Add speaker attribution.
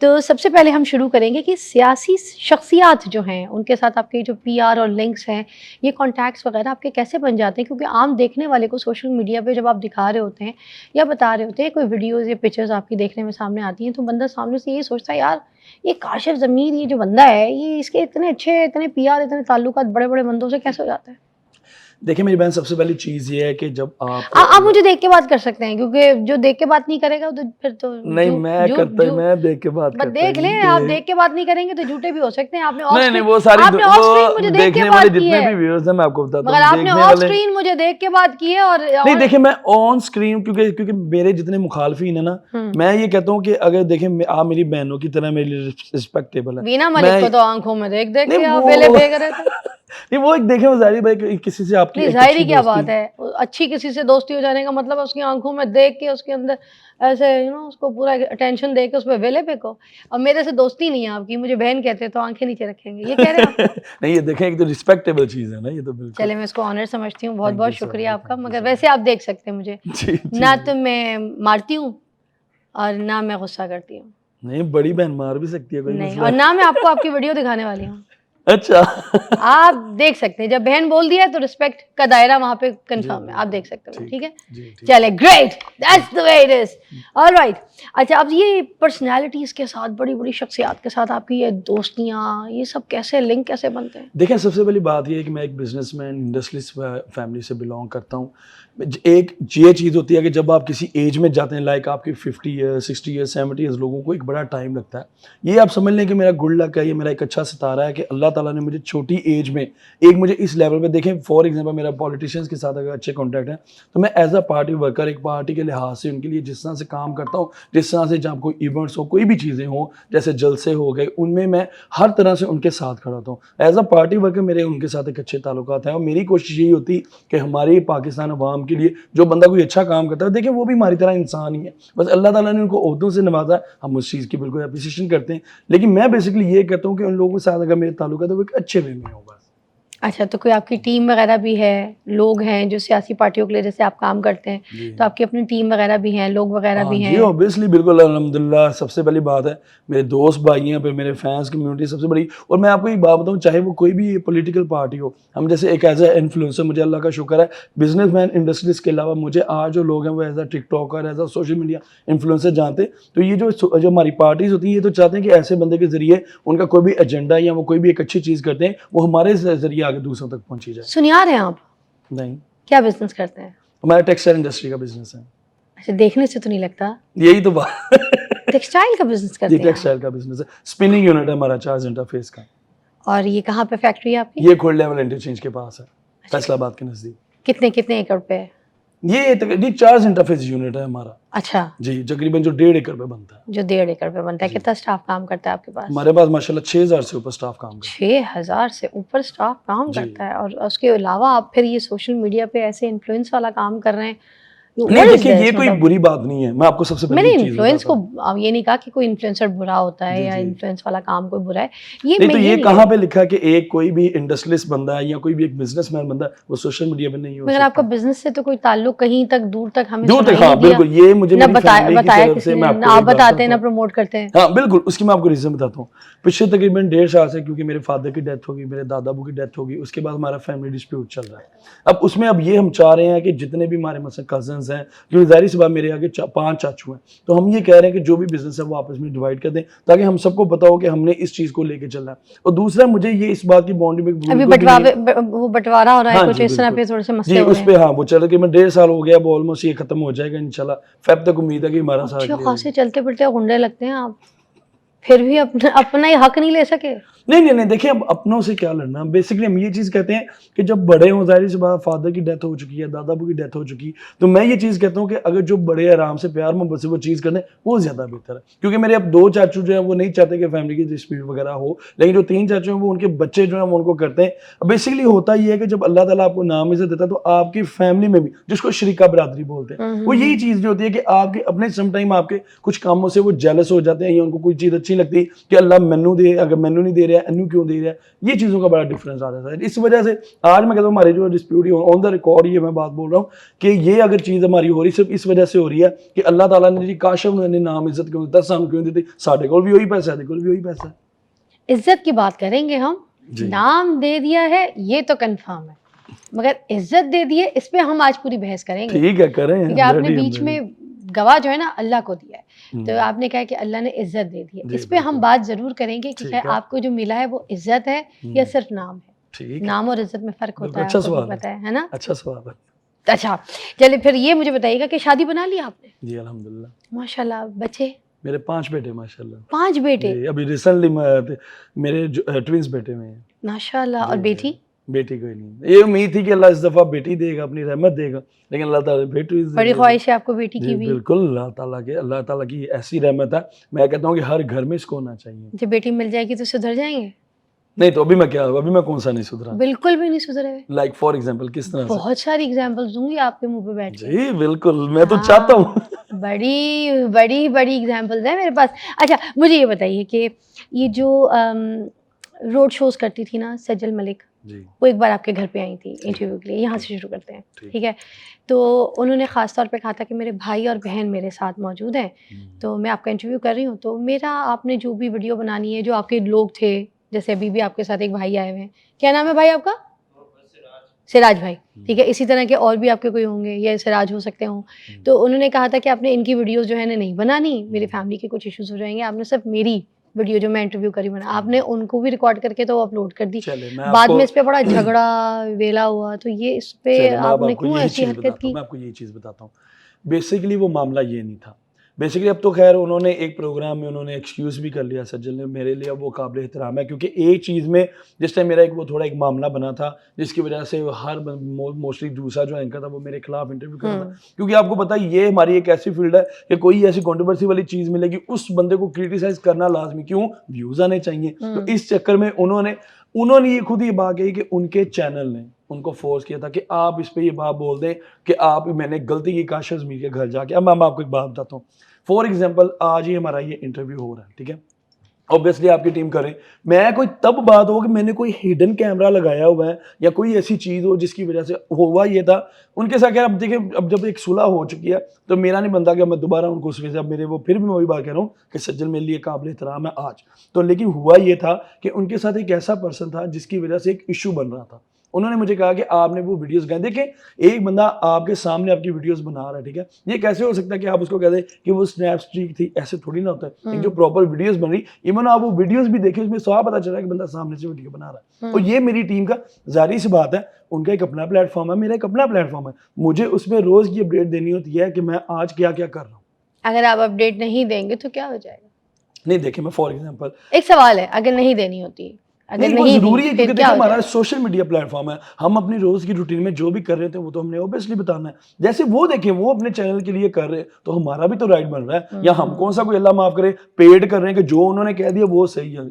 Speaker 1: تو سب سے پہلے ہم شروع کریں گے کہ سیاسی شخصیات جو ہیں ان کے ساتھ آپ کے جو پی آر اور لنکس ہیں، یہ کانٹیکٹس وغیرہ آپ کے کیسے بن جاتے ہیں؟ کیونکہ عام دیکھنے والے کو سوشل میڈیا پہ جب آپ دکھا رہے ہوتے ہیں یا بتا رہے ہوتے ہیں، کوئی ویڈیوز یا پکچرز آپ کی دیکھنے میں سامنے آتی ہیں، تو بندہ سامنے سے یہی سوچتا ہے یار یہ کاشف ضمیر یہ جو بندہ ہے، یہ اس کے اتنے اچھے اتنے پی آر اتنے تعلقات بڑے بڑے بندوں سے کیسے ہو جاتا ہے؟
Speaker 2: دیکھیں میری بہن، سب سے پہلی چیز یہ ہے کہ جب
Speaker 1: آپ مجھے دیکھ کے بات کر سکتے ہیں، کیونکہ جو دیکھ کے بات نہیں کرے گا تو پھر تو
Speaker 2: نہیں، میں کرتا میں دیکھ کے بات کرتا
Speaker 1: دیکھ لیں، آپ دیکھ کے بات نہیں کریں گے تو جھوٹے بھی ہو سکتے ہیں۔ آپ نے
Speaker 2: نہیں وہ ساری
Speaker 1: مجھے دیکھ کے
Speaker 2: دیکھنے والے
Speaker 1: بات کی
Speaker 2: جتنے
Speaker 1: ہے،
Speaker 2: بھی ویورز ہیں میں آپ کو بتاتا
Speaker 1: مگر
Speaker 2: ہوں،
Speaker 1: آپ نے
Speaker 2: دیکھنے
Speaker 1: آف
Speaker 2: والے
Speaker 1: اسکرین مجھے دیکھ کے بات کی ہے۔ اور
Speaker 2: نہیں دیکھیں، میں آن اسکرین کیونکہ میرے جتنے مخالفین ہیں نا، میں یہ کہتا ہوں کہ اگر دیکھیں آپ میری بہنوں کی طرح میرے لیے رسپیکٹیبل ہے۔
Speaker 1: بینا ملک کو تو آنکھوں میں دیکھ کے آپ
Speaker 2: نہیں
Speaker 1: ویلے پھینک رہے تھے۔
Speaker 2: نہیں وہ ایک دیکھیں، وہ ظاہر بھائی کسی سے آپ کی
Speaker 1: نہیں
Speaker 2: ایک
Speaker 1: ظاہری
Speaker 2: اچھی
Speaker 1: کیا
Speaker 2: دوستی،
Speaker 1: بات ہے، اچھی کسی سے دوستی ہو جانے کا مطلب اس کی آنکھوں میں دیکھ کے اس کے اندر ایسے اس کو پورا اٹینشن دے کے اس پہ ویلے پھینکو۔ اور میرے سے دوستی نہیں ہے آپ کی، مجھے بہن کہتے تو آنکھیں نیچے رکھیں گے، یہ کہہ رہے ہیں آپ؟
Speaker 2: نہیں یہ دیکھیں ایک تو رسپیکٹیبل چیز ہے نا، یہ تو بالکل۔
Speaker 1: چلے میں اس کو آنر سمجھتی ہوں، بہت
Speaker 2: Thank
Speaker 1: بہت
Speaker 2: you so
Speaker 1: شکریہ
Speaker 2: much,
Speaker 1: آپ کا۔
Speaker 2: thank you
Speaker 1: مگر
Speaker 2: so
Speaker 1: ویسے آپ دیکھ سکتے ہیں مجھے،
Speaker 2: جی
Speaker 1: نہ تو میں مارتی ہوں اور نہ میں غصہ کرتی ہوں،
Speaker 2: نہیں، بڑی بہن مار بھی سکتی ہے، کوئی
Speaker 1: نہیں،
Speaker 2: مسئلہ
Speaker 1: اور نہ میں آپ کو آپ کی ویڈیو دکھانے والی ہوں۔
Speaker 2: اچھا
Speaker 1: آپ دیکھ سکتے ہیں، جب بہن بول دیا تو رسپیکٹ کا دائرہ وہاں پہ کنفرم ہے، آپ دیکھ سکتے ہیں، ٹھیک ہے؟ چلے great, that's the way it is. All right. اچھا، اب یہ پرسنالٹیز کے ساتھ، بڑی بڑی شخصیات کے ساتھ آپ کی یہ دوستیاں، یہ سب کیسے لنک کیسے بنتے ہیں؟
Speaker 2: دیکھیں سب سے پہلی بات یہ ہے کہ میں ایک بزنس مین انڈسٹریلسٹ فیملی سے بلانگ کرتا ہوں۔ ایک یہ چیز ہوتی ہے کہ جب آپ کسی ایج میں جاتے ہیں، لائک آپ کی 50 ایئرس 60 ایئرس 70 ایئرس، لوگوں کو ایک بڑا ٹائم لگتا ہے۔ یہ آپ سمجھ لیں کہ میرا گڈ لک ہے، یہ میرا ایک اچھا ستارہ ہے کہ اللہ تعالیٰ نے مجھے چھوٹی ایج میں ایک مجھے اس لیول پہ، دیکھیں فار ایگزامپل میرا پولیٹیشینس کے ساتھ اگر اچھے کانٹیکٹ ہیں تو میں ایز اے پارٹی ورکر ایک پارٹی کے لحاظ سے ان کے لیے جس طرح سے کام کرتا ہوں، جس طرح سے جہاں کوئی ایونٹس ہو، کوئی بھی چیزیں ہوں، جیسے جلسے ہو گئے، ان میں ہر طرح سے ان کے ساتھ کھڑا ہوتا ہوں۔ ایز اے پارٹی ورکر میرے ان کے ساتھ ایک اچھے تعلقات ہیں، اور میری کوشش یہی ہوتی کہ ہماری پاکستان عوام کے لیے جو بندہ کوئی اچھا کام کرتا ہے، دیکھیں وہ بھی ہماری طرح انسان ہی ہے، بس اللہ تعالیٰ نے ان کو عہدوں سے نوازا ہے، ہم اس چیز کی بالکل اپریسیشن کرتے ہیں، لیکن میں بیسکلی یہ کہتا ہوں کہ ان لوگوں کے ساتھ اگر میرے تعلقات ہے وہ ایک اچھے وے میں ہو بس۔
Speaker 1: اچھا، تو کوئی آپ کی ٹیم وغیرہ بھی ہے، لوگ ہیں جو سیاسی پارٹیوں کے لیے جیسے آپ کام کرتے ہیں، تو آپ کی اپنی ٹیم وغیرہ بھی ہیں، لوگ وغیرہ بھی ہیں؟
Speaker 2: جی اوبیسلی، بالکل، الحمدللہ، سب سے پہلی بات ہے میرے دوست بھائی ہیں، پھر میرے فینس کمیونٹی سب سے بڑی، اور میں آپ کو ایک بات بتاؤں، چاہے وہ کوئی بھی پولیٹیکل پارٹی ہو، ہم جیسے ایک ایز اے انفلوئنسر، مجھے اللہ کا شکر ہے بزنس مین انڈسٹریز کے علاوہ مجھے آج جو لوگ ہیں وہ as a TikToker, as a social media influencer جانتے ہیں، تو یہ جو ہماری پارٹیز ہوتی ہیں یہ تو چاہتے ہیں کہ ایسے بندے کے ذریعے ان کا کوئی بھی ایجنڈا یا وہ کوئی بھی ایک اچھی چیز کرتے ہیں وہ ہمارے ذریعے آگے دوسروں تک پہنچی جائے۔
Speaker 1: سنیار ہیں آپ؟
Speaker 2: نہیں،
Speaker 1: کیا بزنس کرتے ہیں؟
Speaker 2: ہمارا ٹیکسٹائل انڈسٹری کا بزنس ہے۔
Speaker 1: اچھا، دیکھنے سے تو نہیں لگتا۔
Speaker 2: یہی تو بات،
Speaker 1: ٹیکسٹائل کا بزنس کرتے
Speaker 2: جی
Speaker 1: ہیں؟
Speaker 2: ٹیکسٹائل کا بزنس ہے، اسپننگ یونٹ ہے ہمارا 4 انٹرفیس کا۔
Speaker 1: اور یہ کہاں پہ فیکٹری ہے آپ کی؟
Speaker 2: یہ کھول لیول انٹرچینج کے پاس ہے، فیصل آباد کے نزدیک۔
Speaker 1: کتنے ایکڑ پہ ہے؟
Speaker 2: یہ 4 انٹرفیس یونٹ ہے ہمارا۔
Speaker 1: اچھا،
Speaker 2: جی، تقریباً جو 1.5 ایکڑ پہ بنتا ہے،
Speaker 1: جو 1.5 ایکڑ پہ بنتا ہے۔ کتنا سٹاف کام کرتا ہے آپ کے پاس؟
Speaker 2: ہمارے پاس ماشاءاللہ 6000 سے اوپر سٹاف کام کرتا
Speaker 1: 6000 سے اوپر سٹاف کام کرتا ہے، اور اس کے علاوہ آپ پھر یہ سوشل میڈیا پہ ایسے انفلوئنس والا کام کر رہے ہیں؟
Speaker 2: نہیں دیکھیں یہ کوئی بری بات نہیں ہے، میں آپ کو سب سے
Speaker 1: میں نے
Speaker 2: پہلے چیز
Speaker 1: انفلوئنس
Speaker 2: بتاتا
Speaker 1: کو اب یہ نہیں کہا کہ کوئی انفلوئنسر برا ہوتا ہے یا انفلوئنس والا کام کوئی برا ہے،
Speaker 2: نہیں تو یہ کہاں پہ لکھا کہ ایک کوئی بھی انڈسٹریلسٹ بندہ ہے یا کوئی بھی ایک بزنس مین بندہ ہے وہ سوشل میڈیا پہ نہیں ہو
Speaker 1: مگر
Speaker 2: سکتا۔
Speaker 1: آپ کا بزنس سے تو کوئی تعلق کہیں تک دور تک ہمیں
Speaker 2: دور تک،
Speaker 1: سنائی
Speaker 2: ہاں
Speaker 1: نہیں دیا،
Speaker 2: بالکل، یہ مجھے میری فیملی کی
Speaker 1: بتایا
Speaker 2: طرف
Speaker 1: کسی
Speaker 2: سے،
Speaker 1: نے،
Speaker 2: میں آپ
Speaker 1: نہ
Speaker 2: کو
Speaker 1: آپ
Speaker 2: ایک بات
Speaker 1: بتاتے ہیں
Speaker 2: بتاتا
Speaker 1: نہ پروموٹ کرتے ہیں۔
Speaker 2: ہوں، ہاں بالکل، اس کی میں آپ کو ریزن بتاتا ہوں۔ پچھلے تقریباً 1.5 سال سے کیونکہ میرے فادر کی ڈیتھ ہوگی، میرے دادا ابو کی ڈیتھ ہوگی، اس کے بعد ہمارا فیملی ڈسپیوٹ چل رہا ہے۔ اب اس میں یہ ہم چاہ رہے ہیں کہ جتنے بھی ہمارے مثلا کزنز ہیں، کیونکہ ظاہر سی بات میرے آگے 5 چاچو ہیں، تو ہم یہ کہہ رہے ہیں کہ جو بھی بزنس ہے وہ آپس میں ڈیوائڈ کر دیں تاکہ ہم سب کو پتا ہو کہ ہم نے اس چیز کو لے کے چلنا ہے۔ اور دوسرا مجھے یہ اس بات کی باؤنڈری میں
Speaker 1: ابھی وہ بٹوارا ہو رہا ہے کچھ اس طرح پہ تھوڑے سے مسئلے ہو رہے ہیں؟
Speaker 2: جی اس پہ ہاں وہ چل رہا کہ میں 1.5 سال ہو گیا، اب آلموسٹ یہ ختم ہو جائے گا انشاءاللہ، فیب تک امید ہے کہ ہمارا سارا
Speaker 1: اچھے خاصے چلتے پھرتے غنڈے لگتے ہیں آپ، پھر بھی اپنا ہی حق نہیں لے سکے؟
Speaker 2: نہیں دیکھیں اب اپنوں سے کیا لڑنا، بیسکلی ہم یہ چیز کہتے ہیں کہ جب بڑے ہوں، ظاہر سی بات فادر کی ڈیتھ ہو چکی ہے، دادا ابو کی ڈیتھ ہو چکی، تو میں یہ چیز کہتا ہوں کہ اگر جو بڑے آرام سے پیار محبت سے وہ چیز کریں وہ زیادہ بہتر ہے، کیونکہ میرے اب 2 چاچو جو ہیں وہ نہیں چاہتے کہ فیملی کی ڈسپیوٹ وغیرہ ہو، لیکن جو 3 چاچو ہیں وہ ان کے بچے جو ہیں وہ ان کو کرتے ہیں۔ بیسکلی ہوتا یہ ہے کہ جب اللہ تعالیٰ آپ کو نام عزت دیتا ہے تو آپ کی فیملی میں بھی، جس کو شریکہ برادری بولتے ہیں، وہ یہی چیز جو ہوتی ہے کہ آپ کے اپنے سم ٹائم آپ کے کچھ کاموں سے وہ جیلس ہو جاتے ہیں یا ان کو کوئی چیز اچھی لگتی کہ اللہ مینو دے, اگر مینو نہیں دے رہا ہے انو کیوں دے رہا ہے, یہ چیزوں کا بڑا ڈفرینس آ جاتا ہے. اس وجہ سے آج میں کہتا ہوں ہماری جو ڈسپیوٹ آن دا ریکارڈ یہ میں بات بول رہا ہوں کہ یہ اگر چیز ہماری ہو رہی صرف اس وجہ سے ہو رہی ہے کہ اللہ تعالیٰ نے جی کاش انہوں نے نام عزت کیوں دیتا, سانو کیوں دیتے, ساڈے کول بھی وہی پیسہ ہے, کول بھی وہی پیسہ ہے.
Speaker 1: عزت کی بات کریں گے ہم, نام دے دیا ہے یہ تو کنفرم ہے, مگر عزت دے دی ہے اس پہ ہم آج پوری بحث کریں گے.
Speaker 2: ٹھیک ہے کریں,
Speaker 1: کیونکہ آپ نے بیچ میں گواہ جو ہے نا اللہ کو دیا ہے, تو آپ نے کہا کہ اللہ نے عزت دے دی ہے, اس پہ ہم بات ضرور کریں گے کہ آپ کو جو ملا ہے وہ عزت ہے یا صرف نام ہے. نام اور عزت میں فرق ہوتا ہے,
Speaker 2: اچھا
Speaker 1: آپ کو
Speaker 2: سوال
Speaker 1: پتہ ہے نا.
Speaker 2: اچھا سوال ہے.
Speaker 1: اچھا چلیے پھر یہ مجھے بتائیے گا کہ شادی بنا لی آپ نے؟
Speaker 2: جی الحمدللہ.
Speaker 1: ماشاء اللہ. بچے؟
Speaker 2: میرے 5 بیٹے ماشاء اللہ.
Speaker 1: 5 بیٹے؟
Speaker 2: ابھی ریسنٹلی میرے ٹوینس بیٹے میں ہیں
Speaker 1: ماشاء اللہ. اور بیٹی؟
Speaker 2: بیٹی کوئی نہیں. یہ امید تھی کہ اللہ اس دفعہ بیٹی دے گا, اپنی رحمت دے گا, لیکن اللہ تعالیٰ بیٹی.
Speaker 1: بڑی خواہش ہے آپ کو بیٹی کی بھی؟
Speaker 2: بالکل, اللہ تعالیٰ کی ایسی رحمت ہے, میں کہتا ہوں کہ ہر گھر میں اس کو ہونا چاہیے.
Speaker 1: جب بیٹی مل جائے گی تو سدھر جائیں گے؟
Speaker 2: نہیں تو ابھی میں کون سا نہیں سدھرا.
Speaker 1: بالکل بھی نہیں سدھرے.
Speaker 2: لائک فار ایگزامپل کس طرح؟
Speaker 1: بہت ساری ایگزامپلز دوں گی آپ کے منہ پہ بیٹھ کے.
Speaker 2: جی بالکل, میں تو چاہتا ہوں.
Speaker 1: بڑی بڑی بڑی ایگزامپلز ہیں میرے پاس. اچھا مجھے یہ بتائیے کہ یہ جو روڈ شوز کرتی تھی نا سجل ملک, وہ ایک بار آپ کے گھر پہ آئی تھی انٹرویو کے لیے. یہاں سے شروع کرتے ہیں, ٹھیک ہے. تو انہوں نے خاص طور پہ کہا تھا کہ میرے بھائی اور بہن میرے ساتھ موجود ہیں, تو میں آپ کا انٹرویو کر رہی ہوں, تو میرا آپ نے جو بھی ویڈیو بنانی ہے, جو آپ کے لوگ تھے, جیسے ابھی بھی آپ کے ساتھ ایک بھائی آئے ہوئے ہیں, کیا نام ہے بھائی آپ کا؟ سراج بھائی, ٹھیک ہے. اسی طرح کے اور بھی آپ کے کوئی ہوں گے یا سراج ہو سکتے ہوں. تو انہوں نے کہا تھا کہ آپ نے ان کی ویڈیوز جو ہے نا نہیں بنانی, میری فیملی کے کچھ ایشوز ہو جائیں گے, آپ نے صرف میری ویڈیو جو میں انٹرویو کری بنا, آپ نے ان کو بھی ریکارڈ کر کے تو اپلوڈ کر دی. بعد میں اس پہ بڑا جھگڑا ویلا ہوا, تو یہ اس پہ آپ نے کیوں ایسی حرکت کی؟
Speaker 2: میں آپ کو یہ چیز بتاتا ہوں. بیسیکلی وہ معاملہ یہ نہیں تھا. بیسیکلی اب تو خیر انہوں نے ایک پروگرام میں انہوں نے ایکسکیوز بھی کر لیا سجل نے, میرے لیے اب وہ قابل احترام ہے, کیونکہ ایک چیز میں جس ٹائم میرا وہ تھوڑا ایک معاملہ بنا تھا جس کی وجہ سے ہر موسٹلی دوسرا جو اینکر تھا وہ میرے خلاف انٹرویو کر رہا تھا, کیونکہ آپ کو پتہ یہ ہماری ایک ایسی فیلڈ ہے کہ کوئی ایسی کنٹروورسی والی چیز ملے گی اس بندے کو کرٹیسائز کرنا لازمی, کیوں, ویوز آنے چاہیے. تو اس چکر میں انہوں نے یہ خود یہ بات کہی کہ ان کے چینل نے ان کو فورس کیا تھا کہ آپ اس پہ یہ بات بول دیں کہ آپ میں نے غلطی کی کاشف ازمیر کے گھر جا کے. اب میں آپ کو ایک بات بتاتا ہوں. فار ایگزامپل آج ہی ہمارا یہ انٹرویو ہو رہا ہے, ٹھیک ہے, اوبیسلی آپ کی ٹیم کریں, میں کوئی تب بات ہو کہ میں نے کوئی ہڈن کیمرہ لگایا ہوا ہے یا کوئی ایسی چیز ہو جس کی وجہ سے ہوا یہ تھا ان کے ساتھ. کیا اب دیکھیں, اب جب ایک صلح ہو چکی ہے تو میرا نہیں بنتا کہ میں دوبارہ ان کو اس وجہ سے, اب میرے وہ پھر بھی میں وہی بات کہہ رہا ہوں کہ سجل میرے لیے قابل احترام ہے آج تو, لیکن ہوا یہ تھا کہ ان کے ساتھ ایک ایسا پرسن تھا جس کی وجہ سے ایک ایشو بن رہا تھا. انہوں نے مجھے کہا کہ آپ نے وہ ویڈیوز گئے, دیکھیں ایک بندہ آپ کے سامنے آپ کی ویڈیوز بنا رہا ہے, ٹھیک ہے, یہ کیسے ہو سکتا ہے کہ آپ اس کو کہہ دیں کہ وہ اسنیپ اسٹریک تھی, ایسے تھوڑی نہ ہوتا ہے. ایک جو پراپر ویڈیوز بن رہی, ایون آپ وہ ویڈیوز بھی دیکھیں اس میں صاف پتہ چل رہا ہے کہ بندہ سامنے سے ویڈیو بنا رہا ہے. اور یہ میری ٹیم کا ظاہری سی بات ہے, ان کا ایک اپنا پلیٹ فارم ہے, میرا ایک اپنا پلیٹ فارم ہے, مجھے اس میں روز کی اپڈیٹ دینی ہوتی ہے کہ میں آج کیا کیا کر رہا ہوں.
Speaker 1: اگر آپ اپڈیٹ نہیں دیں گے تو کیا ہو جائے گا؟
Speaker 2: نہیں دیکھیں, میں فار ایگزامپل
Speaker 1: ایک سوال ہے, اگر نہیں دینی ہوتی, اگر نہیں
Speaker 2: ضروری ہے کیونکہ دیکھیں ہمارا سوشل میڈیا پلیٹ فارم ہے, ہم اپنی روز کی روٹین میں جو بھی کر رہے تھے وہ تو ہم نے اوبیسلی بتانا ہے. جیسے وہ دیکھیں وہ اپنے چینل کے لیے کر رہے تو ہمارا بھی تو رائٹ بن رہا ہے, یا ہم کون سا کوئی اللہ معاف کرے پیڈ کر رہے ہیں کہ جو انہوں نے کہہ دیا وہ صحیح ہے.